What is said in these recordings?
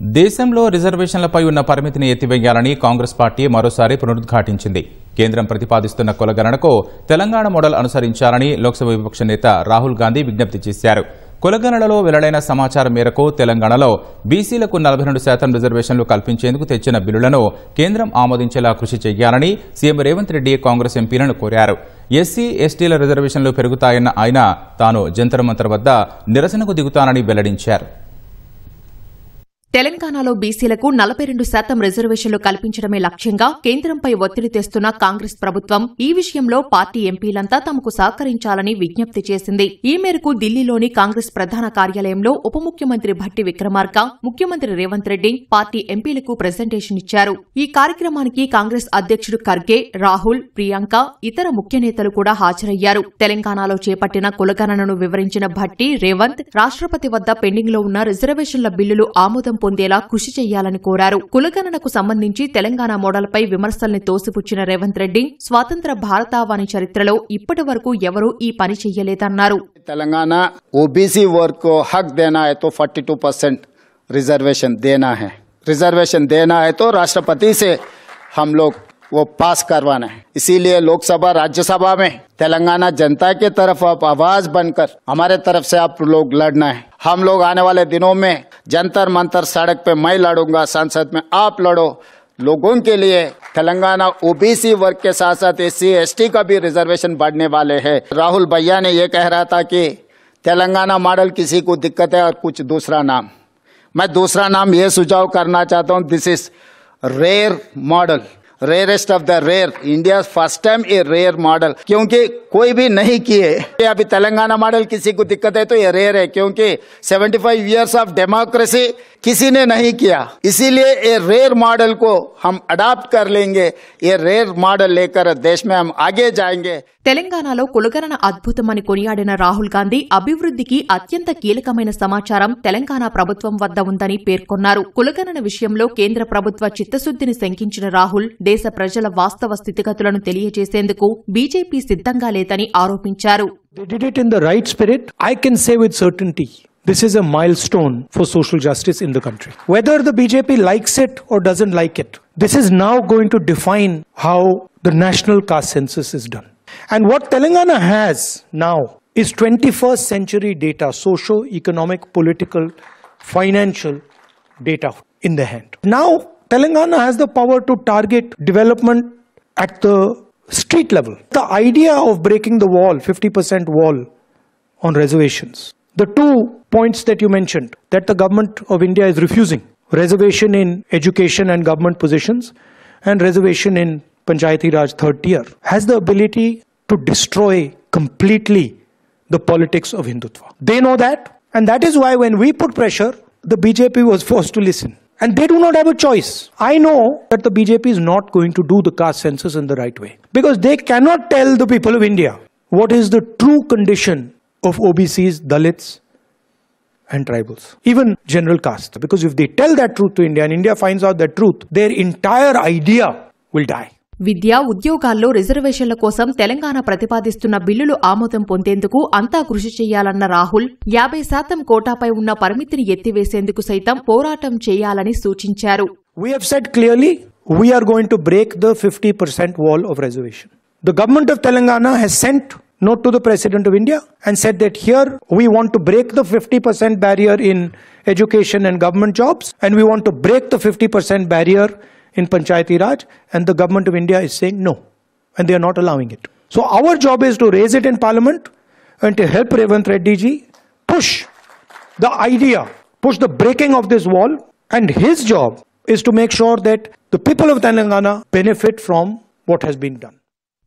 దేశంలో రిజర్వేషన్లపై ఉన్న పరిమితిని ఎత్తివేయాలని కాంగ్రెస్ పార్టీ మరోసారి పునరుద్ఘాటించింది. కేంద్రం ప్రతిపాదిస్తున్న కులగణనకు తెలంగాణ మోడల్ అనుసరించాలని లోక్సభ విపక్ష నేత రాహుల్ గాంధీ విజ్ఞప్తి చేశారు. కులగణనలో వెల్లడైన సమాచారం మేరకు తెలంగాణలో బీసీలకు 42% రిజర్వేషన్లు కల్పించేందుకు తెచ్చిన బిల్లులను కేంద్రం ఆమోదించేలా కృషి చేయాలని సీఎం రేవంత్ రెడ్డి కాంగ్రెస్ ఎంపీలను కోరారు. ఎస్సీ ఎస్టీల రిజర్వేషన్లు పెరుగుతాయన్న ఆయన తాను జంతర్ మంతర్ వద్ద నిరసనకు దిగుతానని వెల్లడించారు. తెలంగాణలో బీసీలకు 42% రిజర్వేషన్లు కల్పించడమే లక్ష్యంగా కేంద్రంపై ఒత్తిడి తెస్తున్న కాంగ్రెస్ ప్రభుత్వం ఈ విషయంలో పార్టీ ఎంపీలంతా తమకు సహకరించాలని విజ్ఞప్తి చేసింది. ఈ మేరకు ఢిల్లీలోని కాంగ్రెస్ ప్రధాన కార్యాలయంలో ఉప ముఖ్యమంత్రి భట్టి విక్రమార్క, ముఖ్యమంత్రి రేవంత్ రెడ్డి పార్టీ ఎంపీలకు ప్రెజెంటేషన్ ఇచ్చారు. ఈ కార్యక్రమానికి కాంగ్రెస్ అధ్యక్షుడు ఖర్గే, రాహుల్, ప్రియాంక, ఇతర ముఖ్య నేతలు కూడా హాజరయ్యారు. తెలంగాణలో చేపట్టిన కులగణనను వివరించిన భట్టి, రేవంత్ రాష్ట్రపతి వద్ద పెండింగ్లో ఉన్న రిజర్వేషన్ల బిల్లులు ఆమోదం పొందేలా కృషి చేయాలని కోరారు. కులగణనకు సంబంధించి తెలంగాణ మోడల్పై విమర్శల్ని తోసిపుచ్చిన రేవంత్ రెడ్డి స్వాతంత్ర భారతావని చరిత్రలో ఇప్పటి వరకు ఎవరూ ఈ పని చెయ్యలేదన్నారు. తెలంగాణ ఓబీసీ వర్గ్ को हक देना है तो 42% रिजर्वेशन देना है। रिजर्वेशन देना है तो राष्ट्रपति से हम लोग वो पास करवाना है। इसीलिए लोकसभा राज्यसभा में तेलंगाना जनता की तरफ आप आवाज बनकर हमारे तरफ से आप लोग लड़ना है। हम लोग आने वाले दिनों में जंतर मंतर सड़क पे मैं लड़ूंगा, संसद में आप लड़ो। लोगों के लिए तेलंगाना ओबीसी वर्ग के साथ साथ एससी एसटी का भी रिजर्वेशन बढ़ने वाले हैं। राहुल भैया ने ये कह रहा था कि तेलंगाना मॉडल किसी को दिक्कत है और कुछ दूसरा नाम। मैं दूसरा नाम ये सुझाव करना चाहता हूँ, this is rare model, rarest of the rare, India first time a rare model, क्योंकि कोई भी नहीं किए। अभी तेलंगाना मॉडल किसी को दिक्कत है तो ये रेयर है, क्योंकि 75 इयर्स ऑफ डेमोक्रेसी किसी ने नहीं किया। इसीलिए ये रेयर मॉडल को हम अडॉप्ट कर लेंगे। ये रेयर मॉडल लेकर देश में हम आगे जाएंगे। తెలంగాణలో కులగణన అద్భుతమని కొనియాడిన రాహుల్ గాంధీ అభివృద్ధికి అత్యంత కీలకమైన సమాచారం తెలంగాణ ప్రభుత్వం వద్ద ఉందని పేర్కొన్నారు. కులగణన విషయంలో కేంద్ర ప్రభుత్వ చిత్తశుద్ధిని శంకించిన రాహుల్ దేశ ప్రజల వాస్తవ స్థితిగతులను తెలియజేసేందుకు బీజేపీ సిద్ధంగా లేదని ఆరోపించారు. They did it in the right spirit. I can say with certainty, this is a milestone for social justice in the country. Whether the BJP likes it or doesn't like it, this is now going to define how the national caste census is done. And what Telangana has now is 21st century data, socio-economic, political, financial data in the hand. Now, Telangana has the power to target development at the street level. The idea of breaking the wall, 50% wall on reservations, the 2 points that you mentioned, that the government of India is refusing, reservation in education and government positions and reservation in Panchayati Raj third tier, has the ability to destroy completely the politics of Hindutva. They know that, and that is why when we put pressure, the BJP was forced to listen. And they do not have a choice. I know that the BJP is not going to do the caste census in the right way, because they cannot tell the people of India what is the true condition of OBCs, Dalits and tribals, even general caste. Because if they tell that truth to India and India finds out that truth, their entire idea will die. విద్య, ఉద్యోగాల్లో రిజర్వేషన్ల కోసం తెలంగాణ ప్రతిపాదిస్తున్న బిల్లులు ఆమోదం పొందేందుకు అంతా కృషి చేయాలన్న రాహుల్ 50% కోటాపై ఉన్న పరిమితిని ఎత్తివేసేందుకు సైతం పోరాటం చేయాలని సూచించారు. We have said clearly, we are going to break the 50% wall of reservation. The government of Telangana has sent note to the President of India and said that here we want to break the 50% barrier in education and government jobs, and we want to break the 50% barrier in Panchayati Raj, and the government of India is saying no, and they are not allowing it. So our job is to raise it in Parliament and to help Revanth Reddy ji push the idea, push the breaking of this wall, and his job is to make sure that the people of Telangana benefit from what has been done.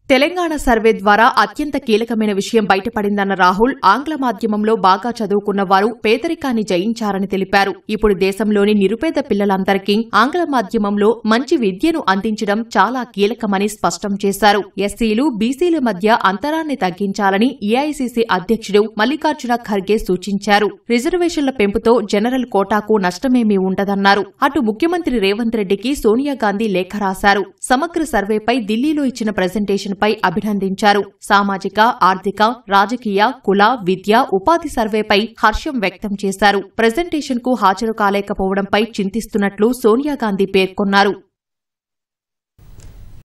Telangana survey ద్వారా అత్యంత కీలకమైన విషయం బయటపడిందన్న రాహుల్ ఆంగ్ల మాధ్యమంలో బాగా చదువుకున్న వారు పేదరికాన్ని జయించారని తెలిపారు. ఇప్పుడు దేశంలోని నిరుపేద పిల్లలందరికీ ఆంగ్ల మాధ్యమంలో మంచి విద్యను అందించడం చాలా కీలకమని స్పష్టం చేశారు. ఎస్సీలు, బీసీల మధ్య అంతరాన్ని తగ్గించాలని ఏఐసీసీ అధ్యక్షుడు మల్లికార్జున ఖర్గే సూచించారు. రిజర్వేషన్ల పెంపుతో జనరల్ కోటాకు నష్టమేమీ ఉండదన్నారు. అటు ముఖ్యమంత్రి రేవంత్ రెడ్డికి సోనియా గాంధీ లేఖ రాశారు. సమగ్ర సర్వేపై ఢిల్లీలో ఇచ్చిన ప్రెజెంటేషన్పై అభినందించారు. సామాజిక, ఆర్థిక, రాజకీయ, కుల, విద్య, ఉపాధి సర్వేపై హర్షం వ్యక్తం చేశారు. ప్రెజెంటేషన్కు హాజరు కాలేకపోవడంపై చింతిస్తున్నట్లు సోనియాగాంధీ పేర్కొన్నారు.